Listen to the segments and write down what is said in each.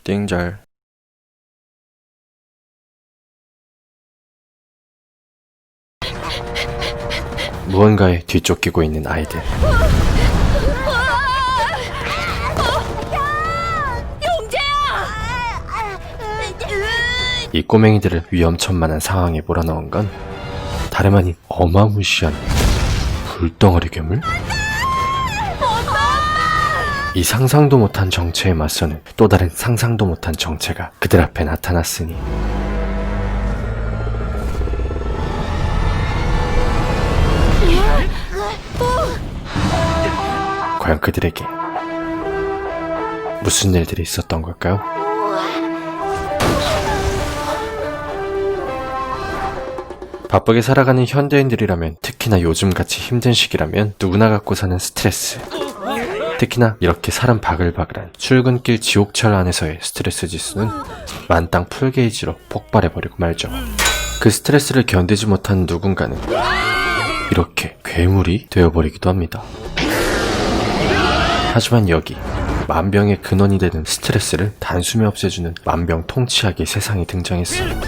띵잘. 무언가에 뒤쫓기고 있는 아이들. 이 꼬맹이들을 위험천만한 상황에 몰아넣은 건 다름 아닌 어마무시한 불덩어리 괴물? 이 상상도 못한 정체에 맞서는 또 다른 상상도 못한 정체가 그들 앞에 나타났으니 과연 그들에게 무슨 일들이 있었던 걸까요? 바쁘게 살아가는 현대인들이라면, 특히나 요즘같이 힘든 시기라면 누구나 갖고 사는 스트레스, 특히나 이렇게 사람 바글바글한 출근길 지옥철 안에서의 스트레스 지수는 만땅 풀게이지로 폭발해버리고 말죠. 그 스트레스를 견디지 못한 누군가는 이렇게 괴물이 되어버리기도 합니다. 하지만 여기 만병의 근원이 되는 스트레스를 단숨에 없애주는 만병통치약의 세상이 등장했어요.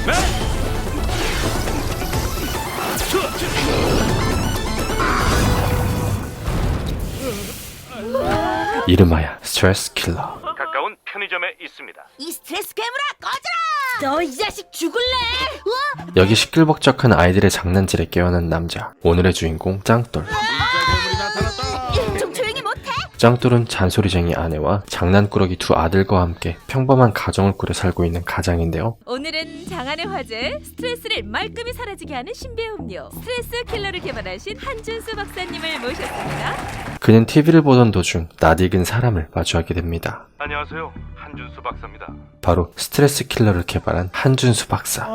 이름하여 스트레스 킬러. 가까운 편의점에 있습니다. 이 스트레스 괴물아 꺼져라! 너 이 자식 죽을래? 여기 시끌벅적한 아이들의 장난질에 깨어난 남자, 오늘의 주인공 짱돌. 좀 조용히 못해? 짱돌은 잔소리쟁이 아내와 장난꾸러기 두 아들과 함께 평범한 가정을 꾸려 살고 있는 가장인데요. 오늘은 장안의 화제, 스트레스를 말끔히 사라지게 하는 신비의 음료 스트레스 킬러를 개발하신 한준수 박사님을 모셨습니다. 그는 TV를 보던 도중 낯익은 사람을 마주하게 됩니다. 안녕하세요. 한준수 박사입니다. 바로 스트레스 킬러를 개발한 한준수 박사.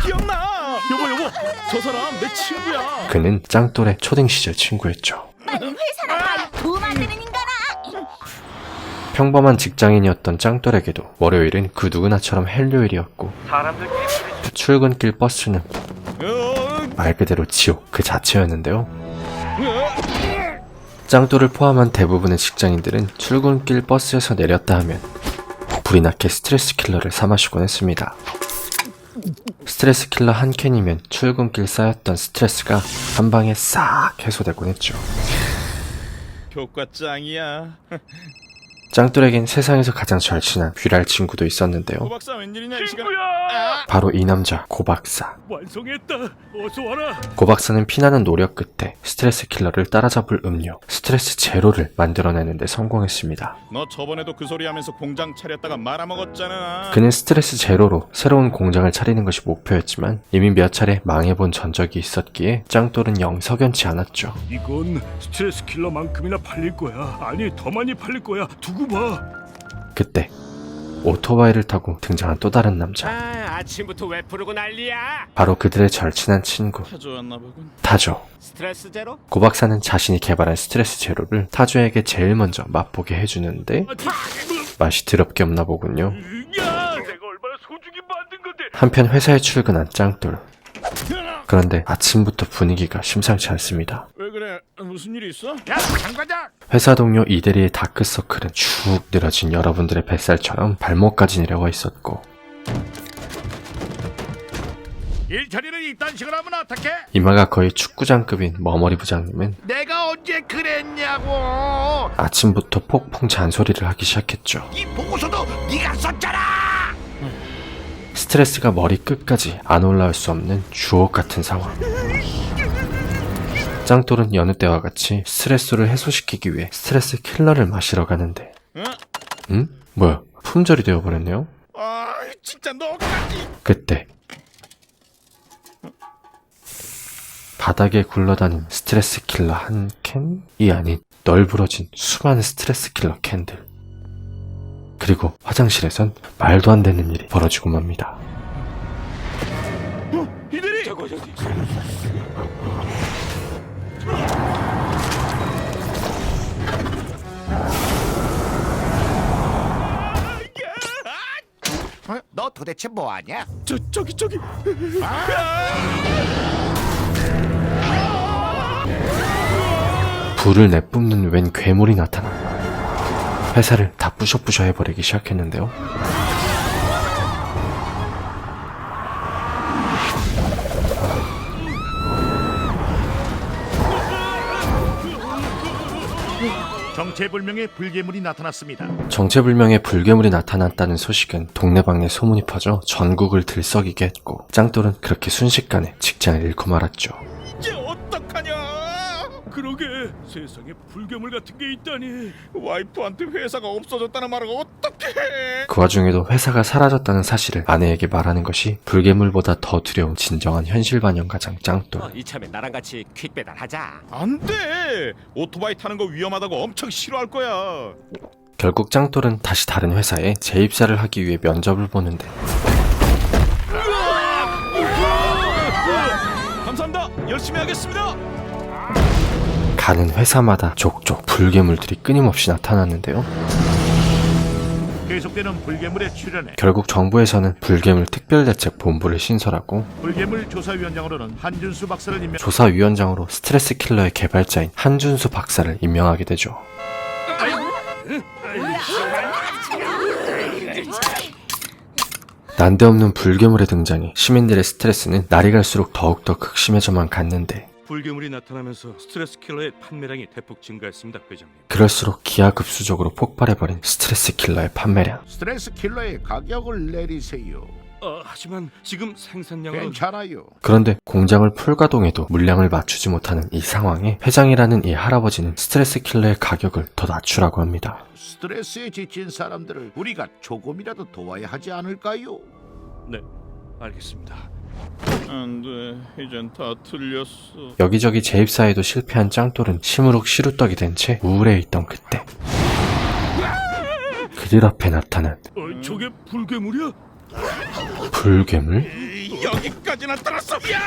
기억나. 여보, 저 사람 내 친구야. 그는 짱돌의 초딩 시절 친구였죠. 빨리 회사 나가! 돈 만드는 인간아! 평범한 직장인이었던 짱돌에게도 월요일은 그 누구나처럼 헬요일이었고, 사람들끼리 출근길 버스는 말 그대로 지옥 그 자체였는데요. 짱돌을 포함한 대부분의 직장인들은 출근길 버스에서 내렸다 하면 불이 나게 스트레스 킬러를 사 마시곤 했습니다. 스트레스 킬러 한 캔이면 출근길 쌓였던 스트레스가 한 방에 싹 해소되곤 했죠. 효과 짱이야. 짱돌에겐 세상에서 가장 절친한 귀랄 친구도 있었는데요. 고박사 웬일이냐 이 시간. 바로 이 남자 고박사. 완성했다. 어서 와라. 고박사는 피나는 노력 끝에 스트레스 킬러를 따라잡을 음료 스트레스 제로를 만들어내는데 성공했습니다. 너 저번에도 그 소리 하면서 공장 차렸다가 말아먹었잖아. 그는 스트레스 제로로 새로운 공장을 차리는 것이 목표였지만 이미 몇 차례 망해본 전적이 있었기에 짱돌은 영 석연치 않았죠. 이건 스트레스 킬러만큼이나 팔릴 거야. 아니 더 많이 팔릴 거야. 두고 봐. 그때 오토바이를 타고 등장한 또 다른 남자, 아침부터 왜 부르고 난리야? 바로 그들의 절친한 친구 가져왔나 보군. 타조. 스트레스 제로? 고박사는 자신이 개발한 스트레스 제로를 타조에게 제일 먼저 맛보게 해주는데 맛이 더럽게 없나 보군요. 야, 내가 얼마나 소중히 만든 건데. 한편 회사에 출근한 짱돌. 그런데 아침부터 분위기가 심상치 않습니다. 왜 그래? 무슨 일이 있어? 야, 장과장! 회사 동료 이대리의 다크서클은 쭉 늘어진 여러분들의 뱃살처럼 발목까지 내려와 있었고, 일처리를 이딴 식으로 하면 어떡해? 이마가 거의 축구장급인 머머리 부장님은 내가 언제 그랬냐고! 아침부터 폭풍 잔소리를 하기 시작했죠. 이 보고서도 네가 썼잖아! 스트레스가 머리 끝까지 안 올라올 수 없는 주옥 같은 상황. 짱돌은 여느 때와 같이 스트레스를 해소시키기 위해 스트레스 킬러를 마시러 가는데, 응? 뭐야? 품절이 되어버렸네요? 아, 진짜 너까지. 그때 바닥에 굴러다닌 스트레스 킬러 한 캔이 아닌 널브러진 수많은 스트레스 킬러 캔들. 그리고 화장실에선 말도 안 되는 일이 벌어지고 맙니다. 이들이. 너 도대체 뭐하냐? 저기. 불을 내뿜는 웬 괴물이 나타나 회사를 다 부셔부셔 해버리기 시작했는데요. 정체불명의 불괴물이 나타났습니다. 정체불명의 불괴물이 나타났다는 소식은 동네방네 소문이 퍼져 전국을 들썩이게 했고 짱돌은 그렇게 순식간에 직장을 잃고 말았죠. 이제 어떡하냐? 그러게 세상에 불괴물 같은 게 있다니. 와이프한테 회사가 없어졌다는 말을 어떻게 해? 그 와중에도 회사가 사라졌다는 사실을 아내에게 말하는 것이 불괴물보다 더 두려운 진정한 현실 반영 가장 짱돌. 이참에 나랑 같이 퀵배달 하자. 안 돼. 오토바이 타는 거 위험하다고 엄청 싫어할 거야. 결국 짱돌은 다시 다른 회사에 재입사를 하기 위해 면접을 보는데 감사합니다. 열심히 하겠습니다. 가는 회사마다 족족 불괴물들이 끊임없이 나타났는데요. 계속되는 불괴물의 출현에 결국 정부에서는 불괴물 특별대책본부를 신설하고 불괴물 조사위원장으로는 한준수 박사를 임명. 조사위원장으로 스트레스 킬러의 개발자인 한준수 박사를 임명하게 되죠. 난데없는 불괴물의 등장에 시민들의 스트레스는 날이 갈수록 더욱더 극심해져만 갔는데 불괴물이 나타나면서 스트레스 킬러의 판매량이 대폭 증가했습니다, 회장님. 그럴수록 기하급수적으로 폭발해버린 스트레스 킬러의 판매량. 스트레스 킬러의 가격을 내리세요. 하지만 지금 생산량은 괜찮아요. 그런데 공장을 풀가동해도 물량을 맞추지 못하는 이 상황에 회장이라는 이 할아버지는 스트레스 킬러의 가격을 더 낮추라고 합니다. 스트레스에 지친 사람들을 우리가 조금이라도 도와야 하지 않을까요? 네, 알겠습니다. 안 돼. 이젠 다 틀렸어. 여기저기 재입사에도 실패한 짱돌은 시무룩 시루떡이 된 채 우울해 있던 그때 그들 앞에 나타난 저게 불괴물이야? 불괴물? 여기까지 나타났어. 야!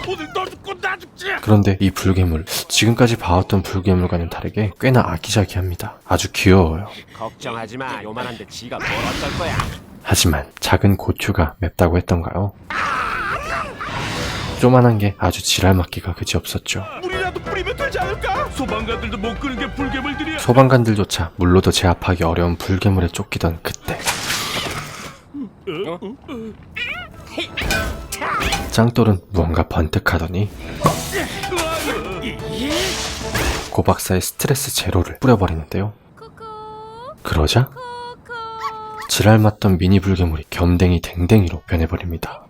오늘 너 죽고 나 죽지. 그런데 이 불괴물, 지금까지 봐왔던 불괴물과는 다르게 꽤나 아기자기합니다. 아주 귀여워요. 걱정하지 마. 요만한데 지가 뭘 어쩔 거야. 하지만 작은 고추가 맵다고 했던가요? 조만한 게 아주 지랄맞기가 그지없었죠. 물이라도 뿌리면 되지 않을까? 소방관들도 못 끄는 게 불괴물들이야. 소방관들조차 물로도 제압하기 어려운 불괴물에 쫓기던 그때 짱돌은 무언가 번뜩하더니 고 박사의 스트레스 제로를 뿌려버리는데요. 그러자 지랄맞던 미니 불괴물이 겸댕이 댕댕이로 변해버립니다.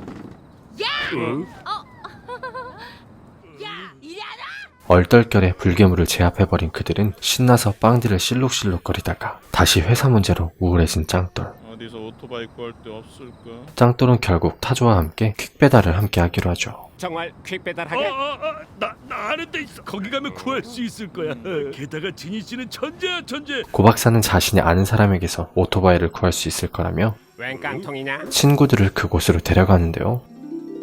얼떨결에 불괴물을 제압해버린 그들은 신나서 빵들을 실룩실룩거리다가 다시 회사 문제로 우울해진 짱돌. 어디서 오토바이 구할 데 없을까? 짱돌은 결국 타조와 함께 퀵배달을 함께 하기로 하죠. 정말 퀵배달 하게? 나 아는 데 있어. 거기 가면 구할 수 있을 거야. 게다가 진희 씨는 천재야, 천재. 고 박사는 자신이 아는 사람에게서 오토바이를 구할 수 있을 거라며 웬 깡통이냐? 친구들을 그곳으로 데려가는데요.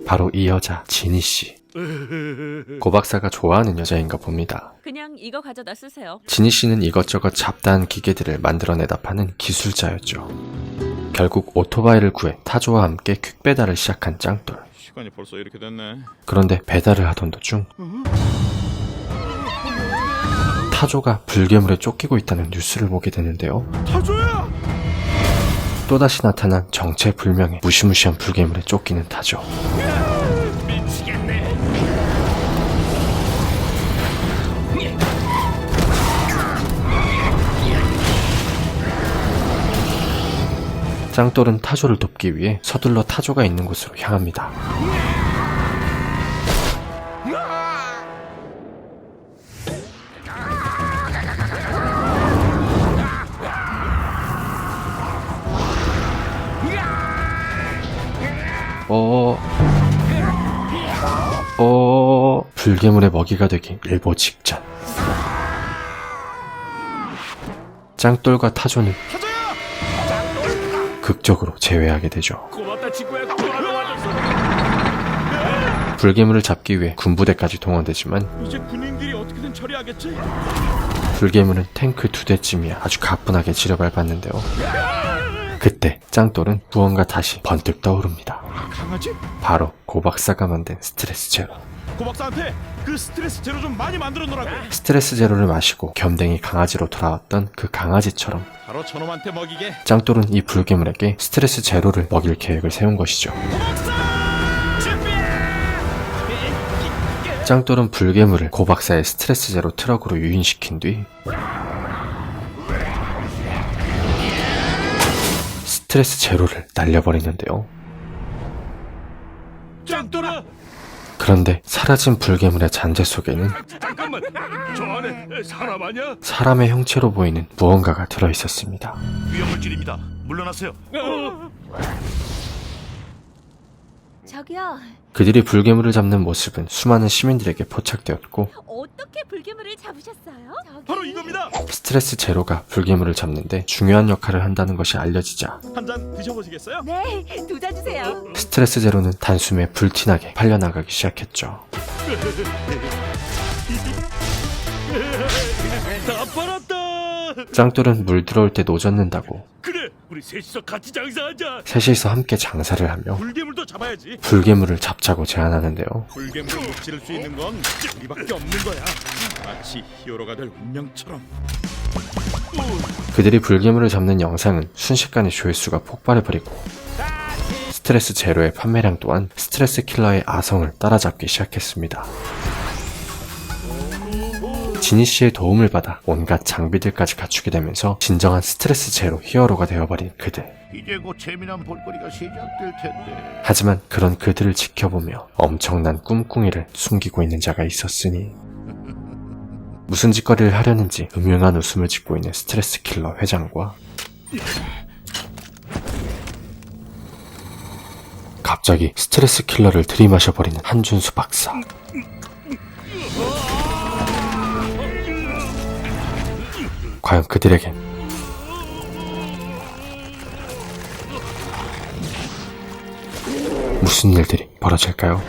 바로 이 여자 진희 씨. 고 박사가 좋아하는 여자인가 봅니다. 그냥 이거 가져다 쓰세요. 진희 씨는 이것저것 잡다한 기계들을 만들어내다 파는 기술자였죠. 결국 오토바이를 구해 타조와 함께 퀵배달을 시작한 짱돌. 시간이 벌써 이렇게 됐네. 그런데 배달을 하던 도중 타조가 불괴물에 쫓기고 있다는 뉴스를 보게 되는데요. 타조야! 또다시 나타난 정체불명의 무시무시한 불괴물에 쫓기는 타조. 미치겠네. 짱돌은 타조를 돕기 위해 서둘러 타조가 있는 곳으로 향합니다. 불괴물의 먹이가 되기 일보 직전. 짱돌과 타조는 극적으로 재회하게 되죠. 고맙다 친구야. 도와줘서. 불괴물을 잡기 위해 군부대까지 동원되지만 이제 군인들이 어떻게든 처리하겠지? 불괴물은 탱크 2대쯤이야 아주 가뿐하게 지려밟았는데요. 그때 짱돌은 무언가 다시 번뜩 떠오릅니다. 강아지? 바로 고 박사가 만든 스트레스 제로. 고 박사한테 그 스트레스 제로 좀 많이 만들어 놓으라고. 스트레스 제로를 마시고 겸댕이 강아지로 돌아왔던 그 강아지처럼 바로 저놈한테 먹이게. 짱돌은 이 불괴물에게 스트레스 제로를 먹일 계획을 세운 것이죠. 짱돌은 불괴물을 고박사의 스트레스 제로 트럭으로 유인시킨 뒤 스트레스 제로를 날려버리는데요. 짱돌아, 그런데 사라진 불괴물의 잔재 속에는 잠깐만. 저 안에 사람 아니야? 사람의 형체로 보이는 무언가가 들어있었습니다. 위험물질입니다. 물러나세요. 저기요. 그들이 불괴물을 잡는 모습은 수많은 시민들에게 포착되었고 어떻게 불괴물을 잡으셨어요? 저기... 바로 이겁니다. 스트레스 제로가 불괴물을 잡는데 중요한 역할을 한다는 것이 알려지자 한 잔 드셔보시겠어요? 네, 2잔 주세요. 스트레스 제로는 단숨에 불티나게 팔려나가기 시작했죠. 다 팔았다. 짱돌은 물 들어올 때 노젓는다고 그래, 우리 셋이서 같이 장사하자. 셋이서 함께 장사를 하며 불괴물도 잡아야지. 불괴물을 잡자고 제안하는데요. 불괴물을 무찌를 수 있는 건 우리밖에 없는 거야. 마치 히어로가 될 운명처럼. 그들이 불괴물을 잡는 영상은 순식간에 조회수가 폭발해버리고 스트레스 제로의 판매량 또한 스트레스 킬러의 아성을 따라잡기 시작했습니다. 지니 씨의 도움을 받아 온갖 장비들까지 갖추게 되면서 진정한 스트레스 제로 히어로가 되어버린 그들. 이제 곧 재미난 볼거리가 시작될 텐데. 하지만 그런 그들을 지켜보며 엄청난 꿍꿍이를 숨기고 있는 자가 있었으니 무슨 짓거리를 하려는지 음흉한 웃음을 짓고 있는 스트레스 킬러 회장과 갑자기 스트레스 킬러를 들이마셔버리는 한준수 박사. 과연 그들에겐 무슨 일들이 벌어질까요?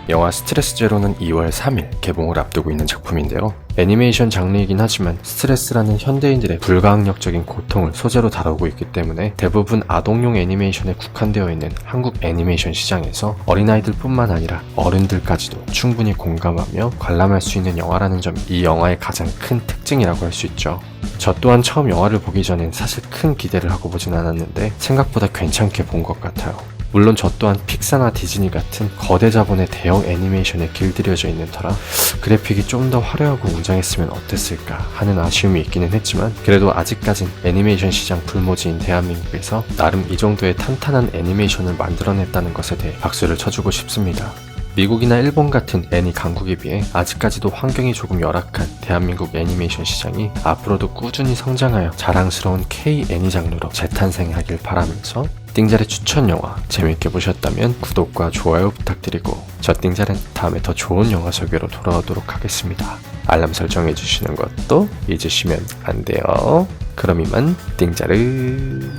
영화 스트레스 제로는 2월 3일 개봉을 앞두고 있는 작품인데요. 애니메이션 장르이긴 하지만 스트레스라는 현대인들의 불가항력적인 고통을 소재로 다루고 있기 때문에 대부분 아동용 애니메이션에 국한되어 있는 한국 애니메이션 시장에서 어린아이들 뿐만 아니라 어른들까지도 충분히 공감하며 관람할 수 있는 영화라는 점이 이 영화의 가장 큰 특징이라고 할 수 있죠. 저 또한 처음 영화를 보기 전엔 사실 큰 기대를 하고 보진 않았는데 생각보다 괜찮게 본 것 같아요. 물론 저 또한 픽사나 디즈니 같은 거대 자본의 대형 애니메이션에 길들여져 있는 터라 그래픽이 좀 더 화려하고 웅장했으면 어땠을까 하는 아쉬움이 있기는 했지만 그래도 아직까진 애니메이션 시장 불모지인 대한민국에서 나름 이 정도의 탄탄한 애니메이션을 만들어냈다는 것에 대해 박수를 쳐주고 싶습니다. 미국이나 일본 같은 애니 강국에 비해 아직까지도 환경이 조금 열악한 대한민국 애니메이션 시장이 앞으로도 꾸준히 성장하여 자랑스러운 K-애니 장르로 재탄생하길 바라면서 띵잘의 추천 영화 재밌게 보셨다면 구독과 좋아요 부탁드리고 저 띵잘은 다음에 더 좋은 영화 소개로 돌아오도록 하겠습니다. 알람 설정해주시는 것도 잊으시면 안 돼요. 그럼 이만 띵잘은